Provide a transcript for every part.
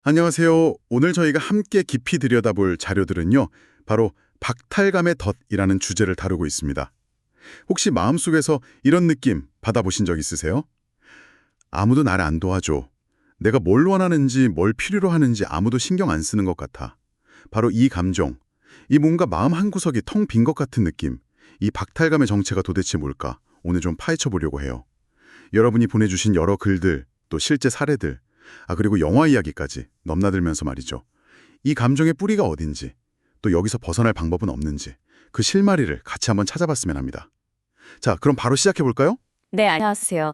안녕하세요. 오늘 저희가 함께 깊이 들여다볼 자료들은요, 바로 박탈감의 덫이라는 주제를 다루고 있습니다. 혹시 마음속에서 이런 느낌 받아보신 적 있으세요? 아무도 날 안 도와줘. 내가 뭘 원하는지 뭘 필요로 하는지 아무도 신경 안 쓰는 것 같아. 바로 이 감정, 이 뭔가 마음 한구석이 텅 빈 것 같은 느낌, 이 박탈감의 정체가 도대체 뭘까? 오늘 좀 파헤쳐 보려고 해요. 여러분이 보내주신 여러 글들, 또 실제 사례들, 그리고 영화 이야기까지 넘나들면서 말이죠. 이 감정의 뿌리가 어딘지, 또 여기서 벗어날 방법은 없는지, 그 실마리를 같이 한번 찾아봤으면 합니다. 자, 그럼 바로 시작해볼까요? 네, 안녕하세요.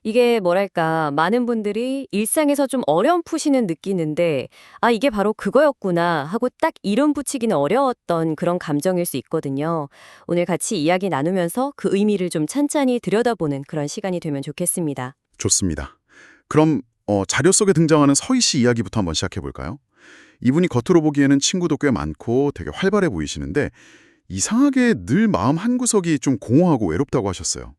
이게 뭐랄까, 많은 분들이 일상에서 좀 어렴풋이는 느끼는데, 아, 이게 바로 그거였구나 하고 딱 이름 붙이기는 어려웠던 그런 감정일 수 있거든요. 오늘 같이 이야기 나누면서 그 의미를 좀 찬찬히 들여다보는 그런 시간이 되면 좋겠습니다. 좋습니다. 그럼 자료 속에 등장하는 서희 씨 이야기부터 한번 시작해볼까요? 이분이 겉으로 보기에는 친구도 꽤 많고 되게 활발해 보이시는데 이상하게 늘 마음 한구석이 좀 공허하고 외롭다고 하셨어요.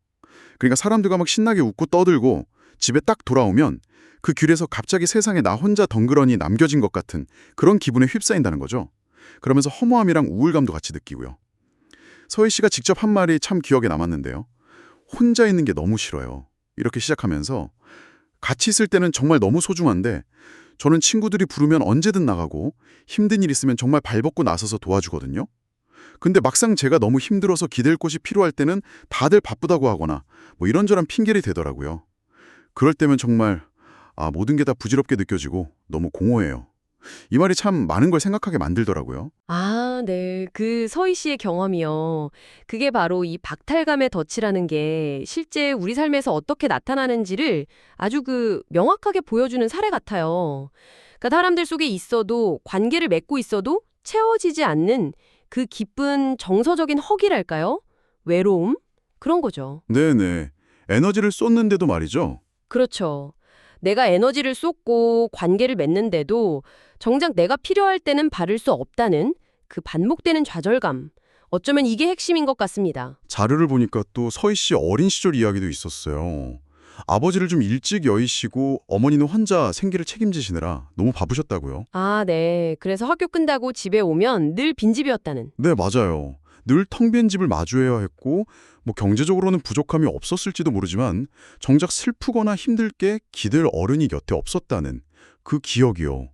그러니까 사람들과 막 신나게 웃고 떠들고 집에 딱 돌아오면 그 길에서 갑자기 세상에 나 혼자 덩그러니 남겨진 것 같은 그런 기분에 휩싸인다는 거죠. 그러면서 허무함이랑 우울감도 같이 느끼고요. 서희 씨가 직접 한 말이 참 기억에 남았는데요. 혼자 있는 게 너무 싫어요. 이렇게 시작하면서 같이 있을 때는 정말 너무 소중한데 저는 친구들이 부르면 언제든 나가고 힘든 일 있으면 정말 발벗고 나서서 도와주거든요. 근데 막상 제가 너무 힘들어서 기댈 곳이 필요할 때는 다들 바쁘다고 하거나 뭐 이런저런 핑계를 대더라고요. 그럴 때면 정말 모든 게 다 부질없게 느껴지고 너무 공허해요. 이 말이 참 많은 걸 생각하게 만들더라고요. 아, 네. 그 서희 씨의 경험이요. 그게 바로 이 박탈감의 덫이라는 게 실제 우리 삶에서 어떻게 나타나는지를 아주 명확하게 보여주는 사례 같아요. 그러니까 사람들 속에 있어도 관계를 맺고 있어도 채워지지 않는 그 깊은 정서적인 허기랄까요? 외로움? 그런 거죠. 네네. 에너지를 쏟는데도 말이죠. 그렇죠. 내가 에너지를 쏟고 관계를 맺는데도 정작 내가 필요할 때는 바를 수 없다는 그 반복되는 좌절감. 어쩌면 이게 핵심인 것 같습니다. 자료를 보니까 또 서희 씨 어린 시절 이야기도 있었어요. 아버지를 좀 일찍 여의시고 어머니는 혼자 생계를 책임지시느라 너무 바쁘셨다고요. 아, 네. 그래서 학교 끝나고 집에 오면 늘 빈집이었다는. 네, 맞아요. 늘 텅 빈 집을 마주해야 했고 뭐 경제적으로는 부족함이 없었을지도 모르지만 정작 슬프거나 힘들 게 기댈 어른이 곁에 없었다는 그 기억이요.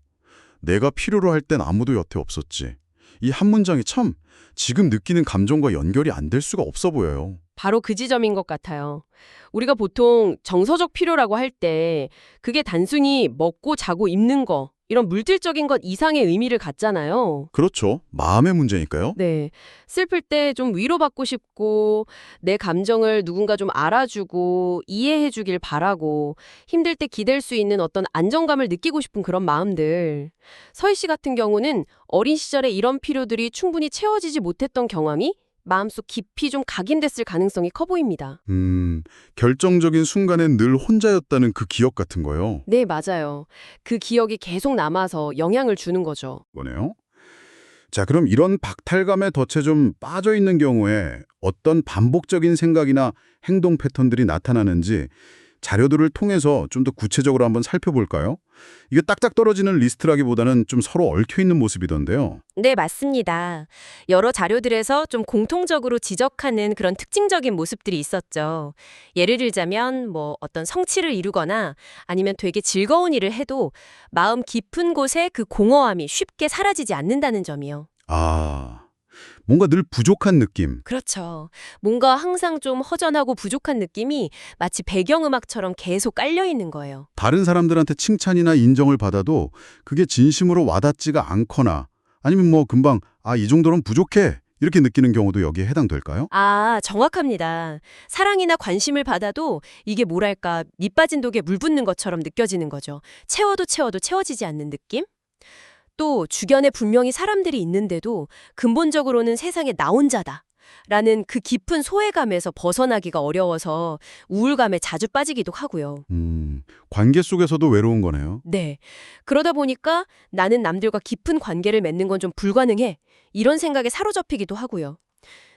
내가 필요로 할 땐 아무도 곁에 없었지. 이 한 문장이 참 지금 느끼는 감정과 연결이 안 될 수가 없어 보여요. 바로 그 지점인 것 같아요. 우리가 보통 정서적 필요라고 할 때 그게 단순히 먹고 자고 입는 거, 이런 물질적인 것 이상의 의미를 갖잖아요. 그렇죠. 마음의 문제니까요. 네. 슬플 때 좀 위로받고 싶고, 내 감정을 누군가 좀 알아주고, 이해해주길 바라고, 힘들 때 기댈 수 있는 어떤 안정감을 느끼고 싶은 그런 마음들. 서희 씨 같은 경우는 어린 시절에 이런 필요들이 충분히 채워지지 못했던 경험이 마음속 깊이 좀 각인됐을 가능성이 커 보입니다. 결정적인 순간엔 늘 혼자였다는 그 기억 같은 거요. 네, 맞아요. 그 기억이 계속 남아서 영향을 주는 거죠. 거네요. 자, 그럼 이런 박탈감에 덫에 좀 빠져 있는 경우에 어떤 반복적인 생각이나 행동 패턴들이 나타나는지 자료들을 통해서 좀 더 구체적으로 한번 살펴볼까요? 이게 딱딱 떨어지는 리스트라기보다는 좀 서로 얽혀 있는 모습이던데요. 네, 맞습니다. 여러 자료들에서 좀 공통적으로 지적하는 그런 특징적인 모습들이 있었죠. 예를 들자면 어떤 성취를 이루거나 아니면 되게 즐거운 일을 해도 마음 깊은 곳에 그 공허함이 쉽게 사라지지 않는다는 점이요. 뭔가 늘 부족한 느낌. 그렇죠. 뭔가 항상 좀 허전하고 부족한 느낌이 마치 배경음악처럼 계속 깔려 있는 거예요. 다른 사람들한테 칭찬이나 인정을 받아도 그게 진심으로 와닿지가 않거나 아니면 뭐 금방 이 정도는 부족해 이렇게 느끼는 경우도 여기에 해당될까요? 아, 정확합니다. 사랑이나 관심을 받아도 이게 뭐랄까 밑 빠진 독에 물 붓는 것처럼 느껴지는 거죠. 채워도 채워도 채워지지 않는 느낌? 또 주변에 분명히 사람들이 있는데도 근본적으로는 세상에 나 혼자다. 라는 그 깊은 소외감에서 벗어나기가 어려워서 우울감에 자주 빠지기도 하고요. 관계 속에서도 외로운 거네요. 네. 그러다 보니까 나는 남들과 깊은 관계를 맺는 건 좀 불가능해. 이런 생각에 사로잡히기도 하고요.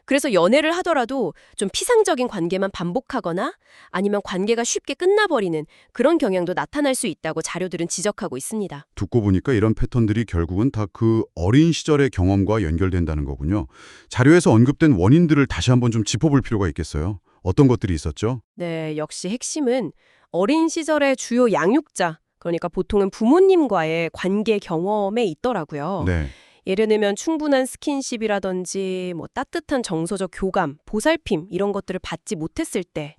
그래서 연애를 하더라도 좀 피상적인 관계만 반복하거나 아니면 관계가 쉽게 끝나버리는 그런 경향도 나타날 수 있다고 자료들은 지적하고 있습니다. 듣고 보니까 이런 패턴들이 결국은 다 그 어린 시절의 경험과 연결된다는 거군요. 자료에서 언급된 원인들을 다시 한번 좀 짚어볼 필요가 있겠어요. 어떤 것들이 있었죠? 네, 역시 핵심은 어린 시절의 주요 양육자, 그러니까 보통은 부모님과의 관계 경험에 있더라고요. 네. 예를 들면 충분한 스킨십이라든지 뭐 따뜻한 정서적 교감, 보살핌 이런 것들을 받지 못했을 때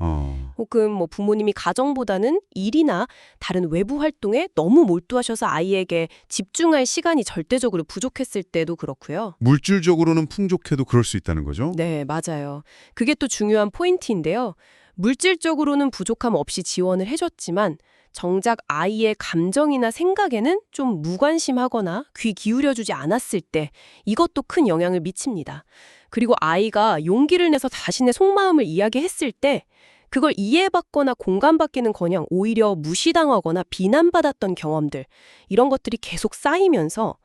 혹은 뭐 부모님이 가정보다는 일이나 다른 외부 활동에 너무 몰두하셔서 아이에게 집중할 시간이 절대적으로 부족했을 때도 그렇고요. 물질적으로는 풍족해도 그럴 수 있다는 거죠? 네, 맞아요. 그게 또 중요한 포인트인데요. 물질적으로는 부족함 없이 지원을 해줬지만 정작 아이의 감정이나 생각에는 좀 무관심하거나 귀 기울여주지 않았을 때 이것도 큰 영향을 미칩니다. 그리고 아이가 용기를 내서 자신의 속마음을 이야기했을 때 그걸 이해받거나 공감받기는커녕 오히려 무시당하거나 비난받았던 경험들, 이런 것들이 계속 쌓이면서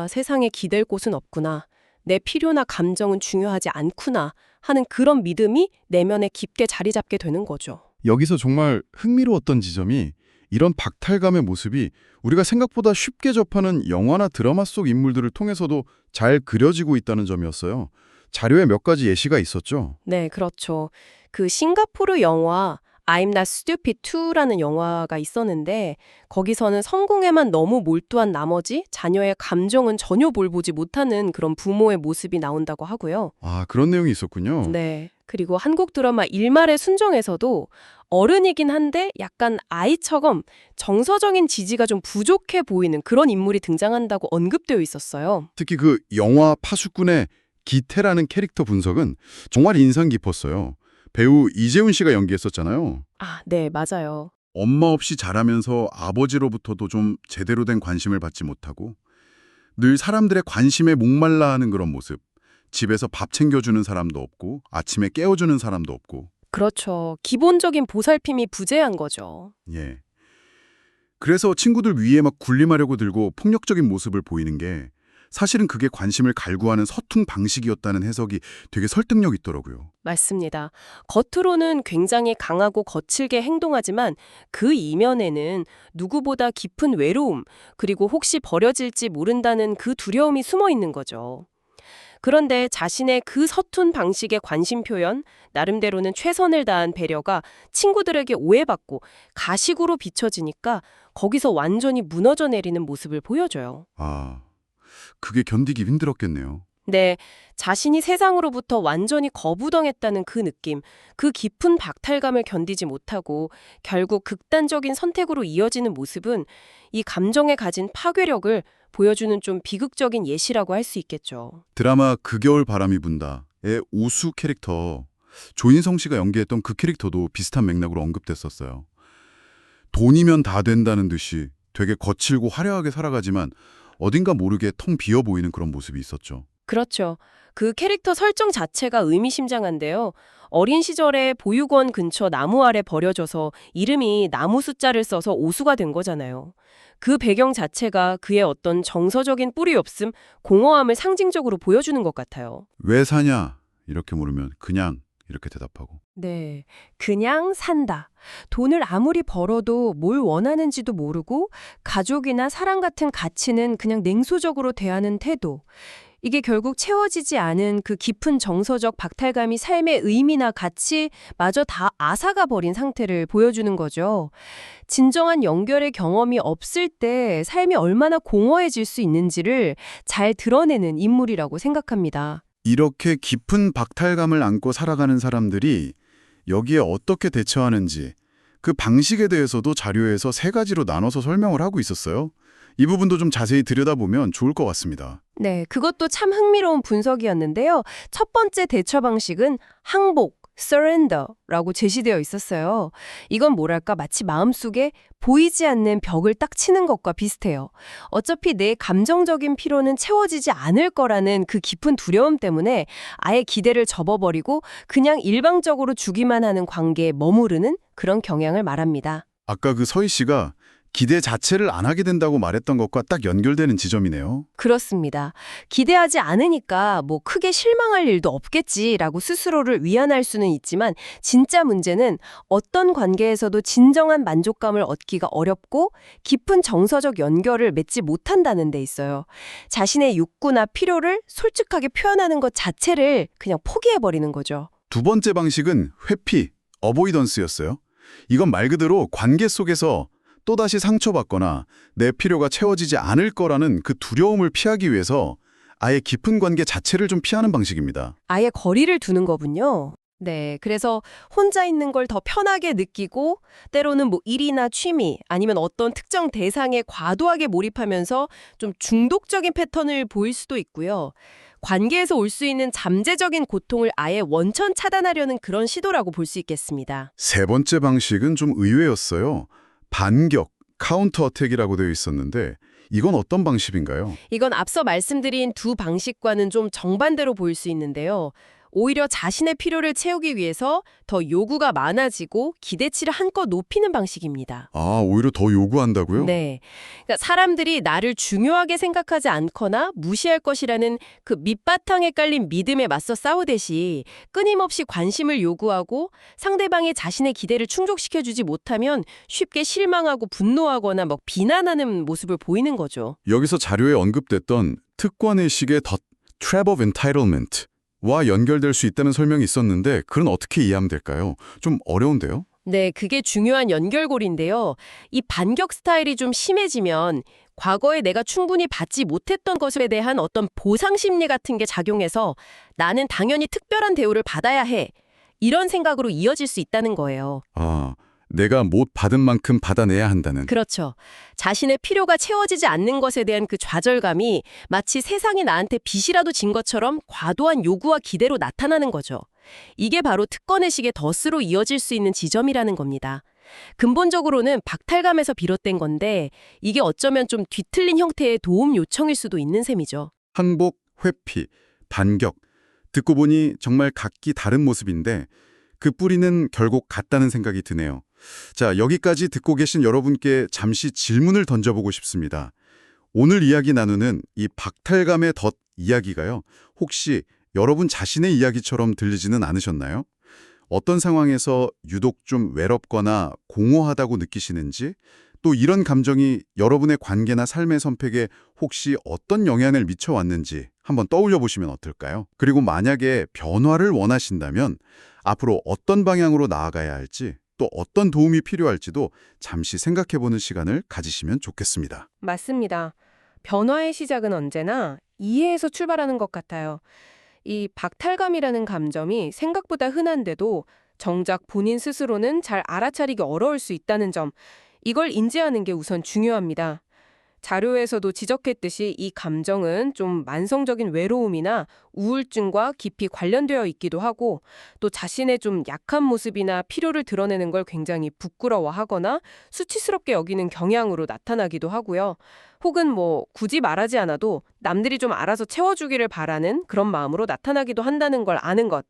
세상에 기댈 곳은 없구나, 내 필요나 감정은 중요하지 않구나 하는 그런 믿음이 내면에 깊게 자리 잡게 되는 거죠. 여기서 정말 흥미로웠던 지점이 이런 박탈감의 모습이 우리가 생각보다 쉽게 접하는 영화나 드라마 속 인물들을 통해서도 잘 그려지고 있다는 점이었어요. 자료에 몇 가지 예시가 있었죠. 네, 그렇죠. 그 싱가포르 영화 I'm Not Stupid 2라는 영화가 있었는데 거기서는 성공에만 너무 몰두한 나머지 자녀의 감정은 전혀 볼보지 못하는 그런 부모의 모습이 나온다고 하고요. 아, 그런 내용이 있었군요. 네. 그리고 한국 드라마 일말의 순정에서도 어른이긴 한데 약간 아이처럼 정서적인 지지가 좀 부족해 보이는 그런 인물이 등장한다고 언급되어 있었어요. 특히 그 영화 파수꾼의 기태라는 캐릭터 분석은 정말 인상 깊었어요. 배우 이재훈 씨가 연기했었잖아요. 네, 맞아요. 엄마 없이 자라면서 아버지로부터도 좀 제대로 된 관심을 받지 못하고 늘 사람들의 관심에 목말라 하는 그런 모습. 집에서 밥 챙겨주는 사람도 없고 아침에 깨워주는 사람도 없고. 그렇죠. 기본적인 보살핌이 부재한 거죠. 예. 그래서 친구들 위에 막 군림하려고 들고 폭력적인 모습을 보이는 게 사실은 그게 관심을 갈구하는 서툰 방식이었다는 해석이 되게 설득력 있더라고요. 맞습니다. 겉으로는 굉장히 강하고 거칠게 행동하지만 그 이면에는 누구보다 깊은 외로움, 그리고 혹시 버려질지 모른다는 그 두려움이 숨어 있는 거죠. 그런데 자신의 그 서툰 방식의 관심 표현, 나름대로는 최선을 다한 배려가 친구들에게 오해받고 가식으로 비춰지니까 거기서 완전히 무너져 내리는 모습을 보여줘요. 그게 견디기 힘들었겠네요. 네, 자신이 세상으로부터 완전히 거부당했다는 그 느낌, 그 깊은 박탈감을 견디지 못하고 결국 극단적인 선택으로 이어지는 모습은 이 감정에 가진 파괴력을 보여주는 좀 비극적인 예시라고 할 수 있겠죠. 드라마 그 겨울 바람이 분다의 오수 캐릭터, 조인성 씨가 연기했던 그 캐릭터도 비슷한 맥락으로 언급됐었어요. 돈이면 다 된다는 듯이 되게 거칠고 화려하게 살아가지만 어딘가 모르게 텅 비어 보이는 그런 모습이 있었죠. 그렇죠. 그 캐릭터 설정 자체가 의미심장한데요. 어린 시절에 보육원 근처 나무 아래 버려져서 이름이 나무 숫자를 써서 오수가 된 거잖아요. 그 배경 자체가 그의 어떤 정서적인 뿌리 없음, 공허함을 상징적으로 보여주는 것 같아요. 왜 사냐? 이렇게 물으면 그냥 이렇게 대답하고. 네, 그냥 산다. 돈을 아무리 벌어도 뭘 원하는지도 모르고 가족이나 사랑 같은 가치는 그냥 냉소적으로 대하는 태도. 이게 결국 채워지지 않은 그 깊은 정서적 박탈감이 삶의 의미나 가치마저 다 앗아가 버린 상태를 보여주는 거죠. 진정한 연결의 경험이 없을 때 삶이 얼마나 공허해질 수 있는지를 잘 드러내는 인물이라고 생각합니다. 이렇게 깊은 박탈감을 안고 살아가는 사람들이 여기에 어떻게 대처하는지 그 방식에 대해서도 자료에서 3가지로 나눠서 설명을 하고 있었어요. 이 부분도 좀 자세히 들여다보면 좋을 것 같습니다. 네, 그것도 참 흥미로운 분석이었는데요. 첫 번째 대처 방식은 항복, surrender라고 제시되어 있었어요. 이건 뭐랄까 마치 마음속에 보이지 않는 벽을 딱 치는 것과 비슷해요. 어차피 내 감정적인 피로는 채워지지 않을 거라는 그 깊은 두려움 때문에 아예 기대를 접어버리고 그냥 일방적으로 주기만 하는 관계에 머무르는 그런 경향을 말합니다. 아까 그 서희 씨가 기대 자체를 안 하게 된다고 말했던 것과 딱 연결되는 지점이네요. 그렇습니다. 기대하지 않으니까 뭐 크게 실망할 일도 없겠지라고 스스로를 위안할 수는 있지만 진짜 문제는 어떤 관계에서도 진정한 만족감을 얻기가 어렵고 깊은 정서적 연결을 맺지 못한다는 데 있어요. 자신의 욕구나 필요를 솔직하게 표현하는 것 자체를 그냥 포기해버리는 거죠. 두 번째 방식은 회피, 어보이던스였어요. 이건 말 그대로 관계 속에서 또다시 상처받거나 내 필요가 채워지지 않을 거라는 그 두려움을 피하기 위해서 아예 깊은 관계 자체를 좀 피하는 방식입니다. 아예 거리를 두는 거군요. 네, 그래서 혼자 있는 걸 더 편하게 느끼고 때로는 뭐 일이나 취미 아니면 어떤 특정 대상에 과도하게 몰입하면서 좀 중독적인 패턴을 보일 수도 있고요. 관계에서 올 수 있는 잠재적인 고통을 아예 원천 차단하려는 그런 시도라고 볼 수 있겠습니다. 세 번째 방식은 좀 의외였어요. 반격, 카운터 어택이라고 되어 있었는데 이건 어떤 방식인가요? 이건 앞서 말씀드린 두 방식과는 좀 정반대로 보일 수 있는데요. 오히려 자신의 필요를 채우기 위해서 더 요구가 많아지고 기대치를 한껏 높이는 방식입니다. 아, 오히려 더 요구한다고요? 네. 그러니까 사람들이 나를 중요하게 생각하지 않거나 무시할 것이라는 그 밑바탕에 깔린 믿음에 맞서 싸우듯이 끊임없이 관심을 요구하고 상대방이 자신의 기대를 충족시켜주지 못하면 쉽게 실망하고 분노하거나 막 비난하는 모습을 보이는 거죠. 여기서 자료에 언급됐던 특권의식의 trap of entitlement 와 연결될 수 있다는 설명이 있었는데 그건 어떻게 이해하면 될까요? 좀 어려운데요? 네, 그게 중요한 연결고리인데요. 이 반격 스타일이 좀 심해지면 과거에 내가 충분히 받지 못했던 것에 대한 어떤 보상 심리 같은 게 작용해서 나는 당연히 특별한 대우를 받아야 해. 이런 생각으로 이어질 수 있다는 거예요. 아, 내가 못 받은 만큼 받아내야 한다는. 그렇죠. 자신의 필요가 채워지지 않는 것에 대한 그 좌절감이 마치 세상이 나한테 빚이라도 진 것처럼 과도한 요구와 기대로 나타나는 거죠. 이게 바로 특권의식의 덫으로 이어질 수 있는 지점이라는 겁니다. 근본적으로는 박탈감에서 비롯된 건데 이게 어쩌면 좀 뒤틀린 형태의 도움 요청일 수도 있는 셈이죠. 항복, 회피, 반격. 듣고 보니 정말 각기 다른 모습인데 그 뿌리는 결국 같다는 생각이 드네요. 자, 여기까지 듣고 계신 여러분께 잠시 질문을 던져보고 싶습니다. 오늘 이야기 나누는 이 박탈감의 덫 이야기가요. 혹시 여러분 자신의 이야기처럼 들리지는 않으셨나요? 어떤 상황에서 유독 좀 외롭거나 공허하다고 느끼시는지, 또 이런 감정이 여러분의 관계나 삶의 선택에 혹시 어떤 영향을 미쳐왔는지 한번 떠올려 보시면 어떨까요? 그리고 만약에 변화를 원하신다면 앞으로 어떤 방향으로 나아가야 할지, 또 어떤 도움이 필요할지도 잠시 생각해보는 시간을 가지시면 좋겠습니다. 맞습니다. 변화의 시작은 언제나 이해에서 출발하는 것 같아요. 이 박탈감이라는 감정이 생각보다 흔한데도 정작 본인 스스로는 잘 알아차리기 어려울 수 있다는 점, 이걸 인지하는 게 우선 중요합니다. 자료에서도 지적했듯이 이 감정은 좀 만성적인 외로움이나 우울증과 깊이 관련되어 있기도 하고 또 자신의 좀 약한 모습이나 필요를 드러내는 걸 굉장히 부끄러워하거나 수치스럽게 여기는 경향으로 나타나기도 하고요. 혹은 뭐 굳이 말하지 않아도 남들이 좀 알아서 채워주기를 바라는 그런 마음으로 나타나기도 한다는 걸 아는 것.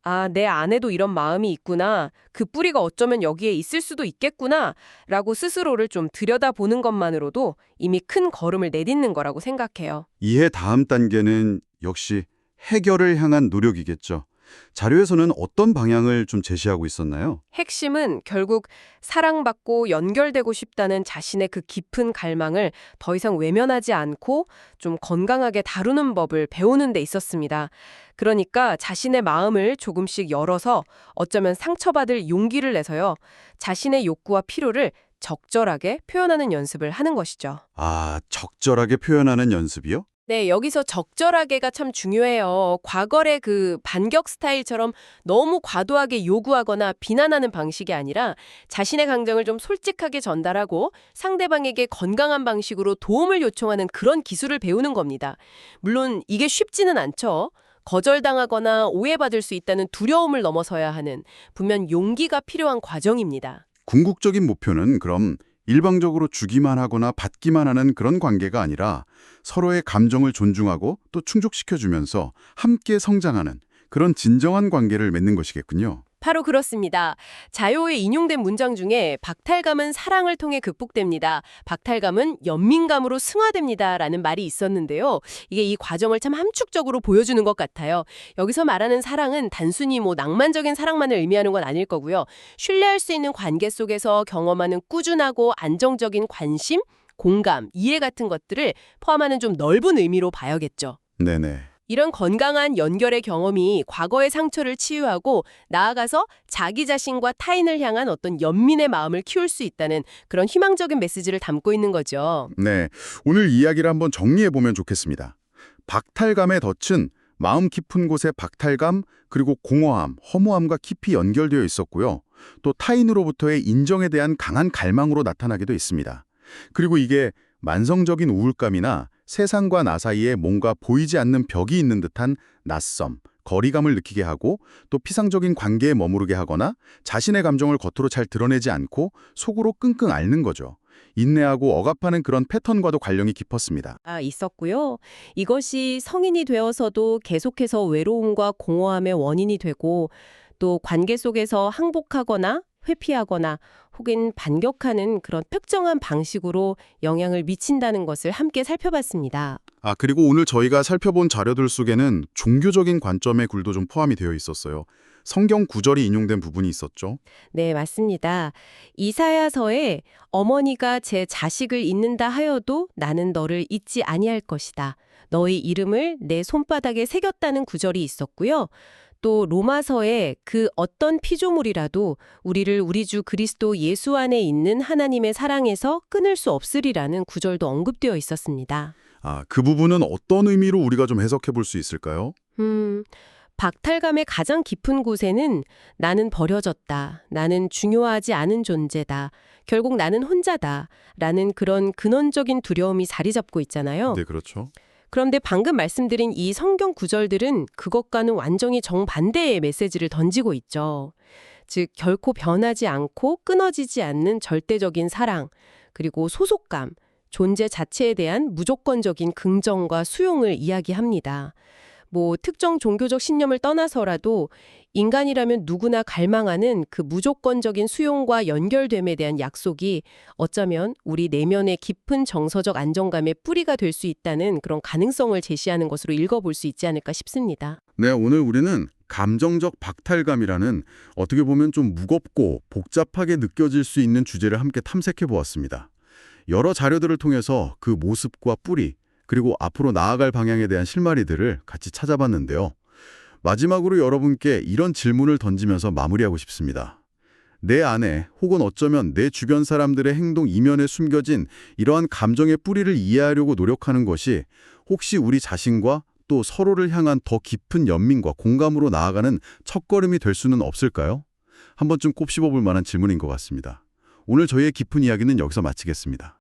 아, 내 안에도 이런 마음이 있구나. 그 뿌리가 어쩌면 여기에 있을 수도 있겠구나. 라고 스스로를 좀 들여다보는 것만으로도 이미 큰 걸음을 내딛는 거라고 생각해요. 이해 다음 단계는 역시 해결을 향한 노력이겠죠. 자료에서는 어떤 방향을 좀 제시하고 있었나요? 핵심은 결국 사랑받고 연결되고 싶다는 자신의 그 깊은 갈망을 더 이상 외면하지 않고 좀 건강하게 다루는 법을 배우는 데 있었습니다. 그러니까 자신의 마음을 조금씩 열어서 어쩌면 상처받을 용기를 내서요. 자신의 욕구와 필요를 적절하게 표현하는 연습을 하는 것이죠. 아, 적절하게 표현하는 연습이요? 네, 여기서 적절하게가 참 중요해요. 과거의 그 반격 스타일처럼 너무 과도하게 요구하거나 비난하는 방식이 아니라 자신의 감정을 좀 솔직하게 전달하고 상대방에게 건강한 방식으로 도움을 요청하는 그런 기술을 배우는 겁니다. 물론 이게 쉽지는 않죠. 거절당하거나 오해받을 수 있다는 두려움을 넘어서야 하는 분명 용기가 필요한 과정입니다. 궁극적인 목표는 그럼 일방적으로 주기만 하거나 받기만 하는 그런 관계가 아니라 서로의 감정을 존중하고 또 충족시켜주면서 함께 성장하는 그런 진정한 관계를 맺는 것이겠군요. 바로 그렇습니다. 자요에 인용된 문장 중에 박탈감은 사랑을 통해 극복됩니다. 박탈감은 연민감으로 승화됩니다. 라는 말이 있었는데요. 이게 이 과정을 참 함축적으로 보여주는 것 같아요. 여기서 말하는 사랑은 단순히 낭만적인 사랑만을 의미하는 건 아닐 거고요. 신뢰할 수 있는 관계 속에서 경험하는 꾸준하고 안정적인 관심, 공감, 이해 같은 것들을 포함하는 좀 넓은 의미로 봐야겠죠. 네네. 이런 건강한 연결의 경험이 과거의 상처를 치유하고 나아가서 자기 자신과 타인을 향한 어떤 연민의 마음을 키울 수 있다는 그런 희망적인 메시지를 담고 있는 거죠. 네, 오늘 이야기를 한번 정리해보면 좋겠습니다. 박탈감의 덫은 마음 깊은 곳의 박탈감, 그리고 공허함, 허무함과 깊이 연결되어 있었고요. 또 타인으로부터의 인정에 대한 강한 갈망으로 나타나기도 했습니다. 그리고 이게 만성적인 우울감이나 세상과 나 사이에 뭔가 보이지 않는 벽이 있는 듯한 낯섦, 거리감을 느끼게 하고 또 피상적인 관계에 머무르게 하거나 자신의 감정을 겉으로 잘 드러내지 않고 속으로 끙끙 앓는 거죠. 인내하고 억압하는 그런 패턴과도 관련이 깊었습니다. 있었고요. 이것이 성인이 되어서도 계속해서 외로움과 공허함의 원인이 되고 또 관계 속에서 항복하거나 회피하거나 혹은 반격하는 그런 특정한 방식으로 영향을 미친다는 것을 함께 살펴봤습니다. 그리고 오늘 저희가 살펴본 자료들 속에는 종교적인 관점의 글도 좀 포함이 되어 있었어요. 성경 구절이 인용된 부분이 있었죠. 네, 맞습니다. 이사야서에 어머니가 제 자식을 잊는다 하여도 나는 너를 잊지 아니할 것이다. 너의 이름을 내 손바닥에 새겼다는 구절이 있었고요. 또 로마서에 그 어떤 피조물이라도 우리를 우리 주 그리스도 예수 안에 있는 하나님의 사랑에서 끊을 수 없으리라는 구절도 언급되어 있었습니다. 그 부분은 어떤 의미로 우리가 좀 해석해 볼 수 있을까요? 박탈감의 가장 깊은 곳에는 나는 버려졌다, 나는 중요하지 않은 존재다, 결국 나는 혼자다 라는 그런 근원적인 두려움이 자리 잡고 있잖아요. 네, 그렇죠. 그런데 방금 말씀드린 이 성경 구절들은 그것과는 완전히 정반대의 메시지를 던지고 있죠. 즉 결코 변하지 않고 끊어지지 않는 절대적인 사랑, 그리고 소속감, 존재 자체에 대한 무조건적인 긍정과 수용을 이야기합니다. 특정 종교적 신념을 떠나서라도 인간이라면 누구나 갈망하는 그 무조건적인 수용과 연결됨에 대한 약속이 어쩌면 우리 내면의 깊은 정서적 안정감의 뿌리가 될 수 있다는 그런 가능성을 제시하는 것으로 읽어볼 수 있지 않을까 싶습니다. 네, 오늘 우리는 감정적 박탈감이라는 어떻게 보면 좀 무겁고 복잡하게 느껴질 수 있는 주제를 함께 탐색해 보았습니다. 여러 자료들을 통해서 그 모습과 뿌리, 그리고 앞으로 나아갈 방향에 대한 실마리들을 같이 찾아봤는데요. 마지막으로 여러분께 이런 질문을 던지면서 마무리하고 싶습니다. 내 안에 혹은 어쩌면 내 주변 사람들의 행동 이면에 숨겨진 이러한 감정의 뿌리를 이해하려고 노력하는 것이 혹시 우리 자신과 또 서로를 향한 더 깊은 연민과 공감으로 나아가는 첫걸음이 될 수는 없을까요? 한 번쯤 꼽씹어 볼 만한 질문인 것 같습니다. 오늘 저희의 깊은 이야기는 여기서 마치겠습니다.